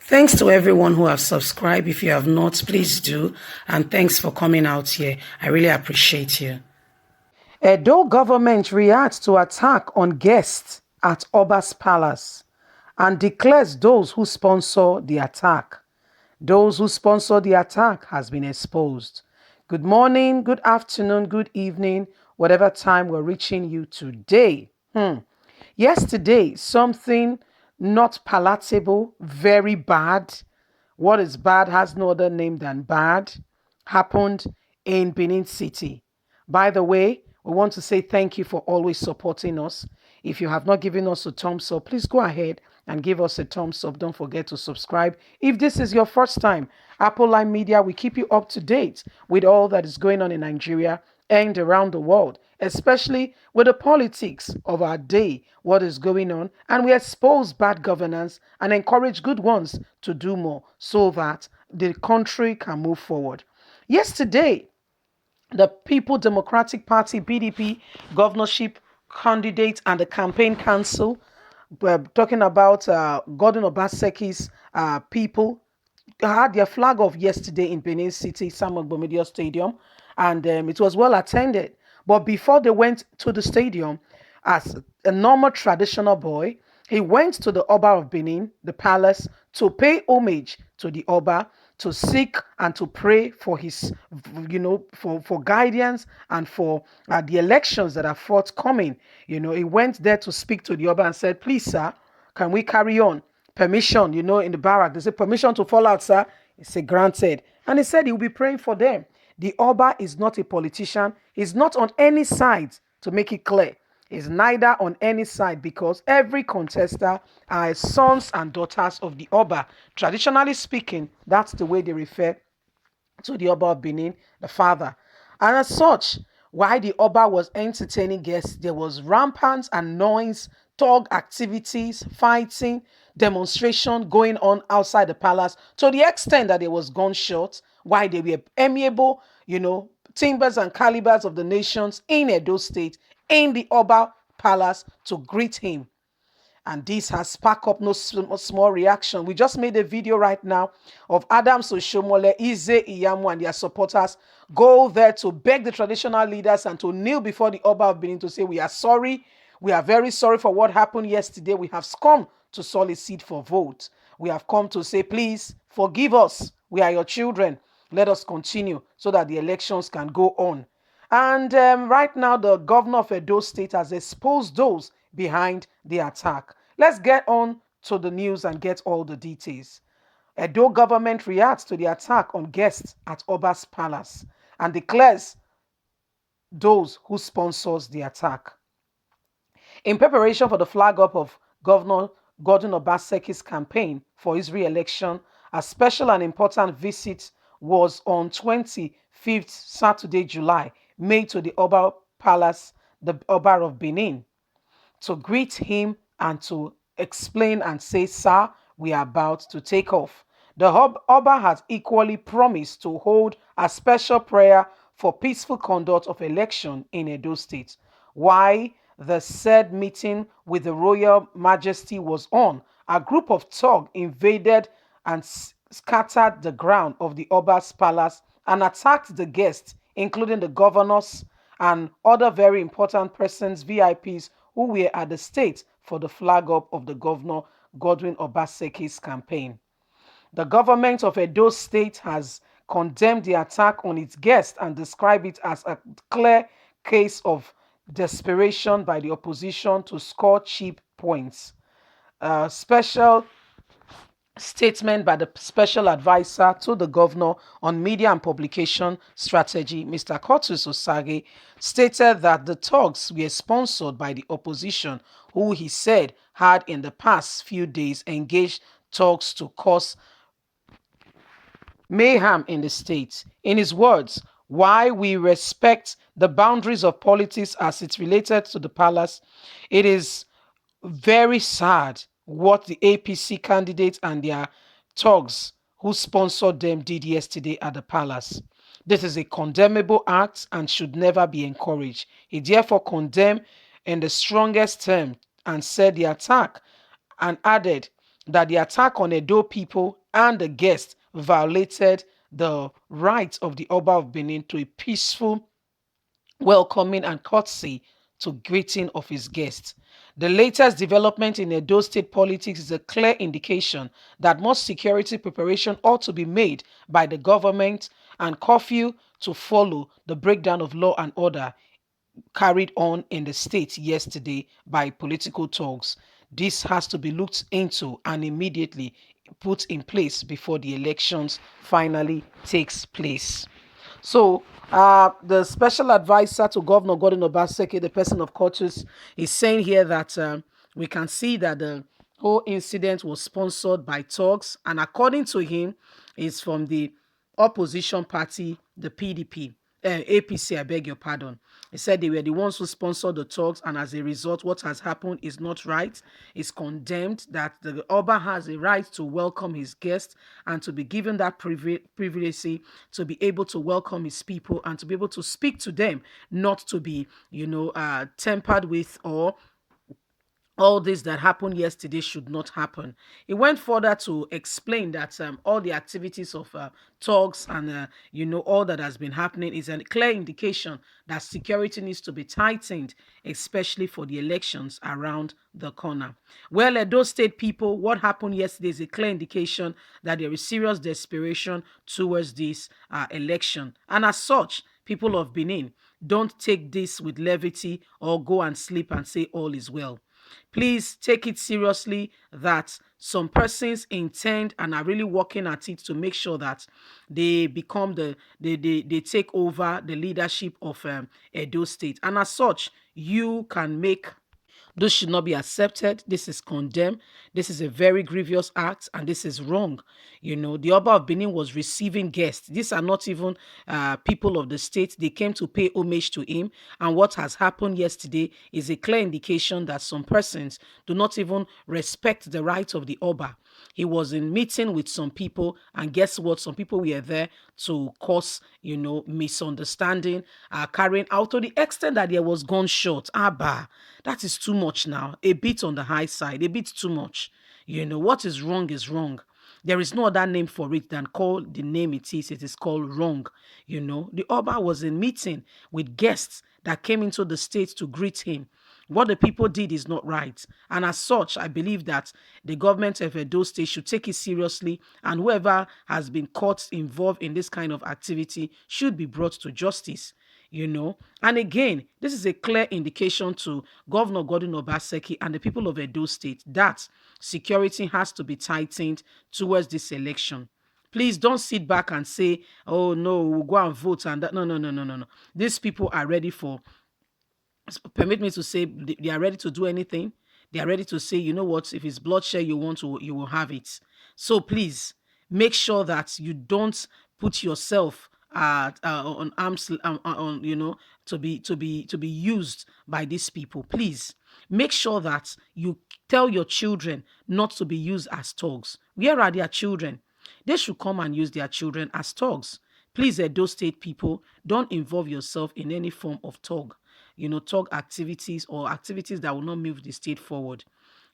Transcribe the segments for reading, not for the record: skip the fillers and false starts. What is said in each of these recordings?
Thanks to everyone who have subscribed. If you have not, please do. And thanks for coming out here. I really appreciate you. Edo government reacts to attack on guests at Oba's palace and declares those who sponsor the attack. Those who sponsor the attack has been exposed. Good morning, good afternoon, good evening, whatever time we're reaching you today. Yesterday, something not palatable, very bad. What is bad has no other name than bad. Happened in Benin City. By the way, we want to say thank you for always supporting us. If you have not given us a thumbs up, please go ahead and give us a thumbs up. Don't forget to subscribe. If this is your first time, Apple Line Media will keep you up to date with all that is going on in Nigeria and around the world, especially with the politics of our day, what is going on, and we expose bad governance and encourage good ones to do more so that the country can move forward. Yesterday, the People Democratic Party (PDP) governorship candidate and the campaign council, we're talking about Gordon Obaseki's people, had their flag off yesterday in Benin City, Samuel Bomedio Stadium, and it was well attended. But before they went to the stadium, as a normal traditional boy, he went to the Oba of Benin, the palace, to pay homage to the Oba, to seek and to pray for his, for guidance and for the elections that are forthcoming. He went there to speak to the Oba and said, please, sir, can we carry on? Permission, in the barrack, they say permission to fall out, sir. He said, granted. And he said he will be praying for them. The Oba is not a politician. He's not on any side, to make it clear. He's neither on any side because every contestant are sons and daughters of the Oba. Traditionally speaking, that's the way they refer to the Oba of Benin, the father. And as such, while the Oba was entertaining guests, there was rampant and noise, thug activities, fighting, demonstration going on outside the palace to the extent that there was gunshot while they were amiable, timbers and calibers of the nations in Edo State, in the Oba palace to greet him. And this has sparked up no small reaction. We just made a video right now of Adams Oshomole, Ize Iyamu, and their supporters go there to beg the traditional leaders and to kneel before the Oba of Benin to say, we are sorry. We are very sorry for what happened yesterday. We have come to solicit for vote. We have come to say, please forgive us. We are your children. Let us continue so that the elections can go on. And right now, the governor of Edo State has exposed those behind the attack. Let's get on to the news and get all the details. Edo government reacts to the attack on guests at Oba's palace and declares those who sponsors the attack. In preparation for the flag up of Governor Gordon Obaseki's campaign for his re-election, a special and important visit was on 25th Saturday, July, made to the Oba Palace, the Oba of Benin, to greet him and to explain and say, sir, we are about to take off. The Oba has equally promised to hold a special prayer for peaceful conduct of election in Edo State. Why the said meeting with the Royal Majesty was on, a group of thugs invaded and scattered the ground of the Oba's palace and attacked the guests, including the governors and other very important persons, VIPs, who were at the state for the flag up of the Governor Godwin Obaseki's campaign. The government of Edo State has condemned the attack on its guests and described it as a clear case of desperation by the opposition to score cheap points. A special statement by the special advisor to the governor on media and publication strategy, Mr. Curtis Osage, stated that the talks were sponsored by the opposition, who he said had in the past few days engaged talks to cause mayhem in the state. In his words, while we respect the boundaries of politics as it's related to the palace, it is very sad what the APC candidates and their thugs who sponsored them did yesterday at the palace. This is a condemnable act and should never be encouraged. He therefore condemned in the strongest term and said the attack and added that the attack on Edo people and the guests violated the right of the Oba of Benin to a peaceful welcoming and courtesy to greeting of his guests. The latest development in Edo state politics is a clear indication that more security preparation ought to be made by the government and curfew to follow the breakdown of law and order carried on in the state yesterday by political talks. This has to be looked into and immediately put in place before the elections finally takes place. So, the special advisor to Governor Gordon Obaseki, the person of Courtiers, is saying here that we can see that the whole incident was sponsored by thugs, and according to him, is from the opposition party, the PDP. APC, I beg your pardon. He said they were the ones who sponsored the talks, and as a result, what has happened is not right. It's condemned that the Oba has a right to welcome his guests and to be given that privilege to be able to welcome his people and to be able to speak to them, not to be, tempered with, or all this that happened yesterday should not happen. He went further to explain that all the activities of talks and all that has been happening is a clear indication that security needs to be tightened, especially for the elections around the corner. Well, Edo State people, what happened yesterday is a clear indication that there is serious desperation towards this election, and as such, people of Benin, don't take this with levity or go and sleep and say all is well. Please take it seriously that some persons intend and are really working at it to make sure that they become they take over the leadership of Edo State. And as such, you can make this should not be accepted. This is condemned. This is a very grievous act, and this is wrong. The Oba of Benin was receiving guests. These are not even people of the state. They came to pay homage to him. And what has happened yesterday is a clear indication that some persons do not even respect the rights of the Oba. He was in meeting with some people, and guess what? Some people were there to cause, misunderstanding, carrying out to the extent that there was gunshot. Abba, that is too much now. A bit on the high side, a bit too much. What is wrong is wrong. There is no other name for it than call the name it is. It is called wrong. The Oba was in meeting with guests that came into the state to greet him. What the people did is not right. And as such, I believe that the government of Edo State should take it seriously, and whoever has been caught involved in this kind of activity should be brought to justice. And again, this is a clear indication to Governor Gordon Obaseki and the people of Edo State that security has to be tightened towards this election. Please don't sit back and say, oh no, we'll go and vote and that. No, no, no, no, no, no. These people are ready for, permit me to say, they are ready to do anything. They are ready to say, you know what, if it's bloodshed you want to, you will have it. So please make sure that you don't put yourself on arms on to be used by these people. Please make sure that you tell your children not to be used as thugs. Where are their children? They should come and use their children as thugs. Please, Edo State people, don't involve yourself in any form of thug activities or activities that will not move the state forward.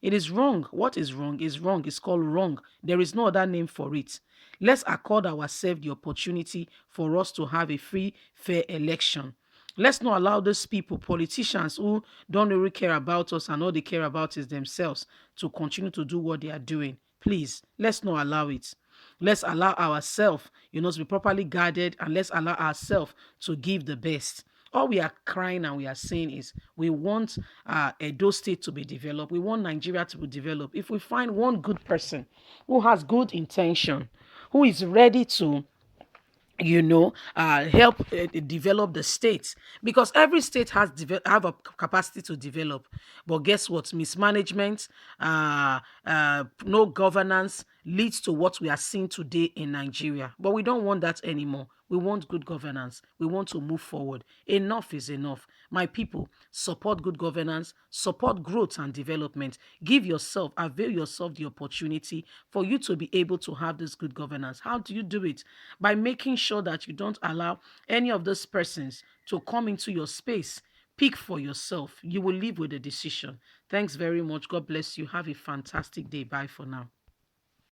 It is wrong. What is wrong is wrong. It's called wrong. There is no other name for it. Let's accord ourselves the opportunity for us to have a free, fair election. Let's not allow those people, politicians who don't really care about us and all they care about is themselves, to continue to do what they are doing. Please, let's not allow it. Let's allow ourselves, to be properly guarded, and let's allow ourselves to give the best. All we are crying and we are saying is we want Edo State to be developed. We want Nigeria to be developed. If we find one good person who has good intention, who is ready to help develop the state, because every state have a capacity to develop, but guess what? Mismanagement, no governance leads to what we are seeing today in Nigeria. But we don't want that anymore. We want good governance. We want to move forward. Enough is enough. My people, support good governance, support growth and development. Avail yourself the opportunity for you to be able to have this good governance. How do you do it? By making sure that you don't allow any of those persons to come into your space. Pick for yourself. You will live with the decision. Thanks very much. God bless you. Have a fantastic day. Bye for now.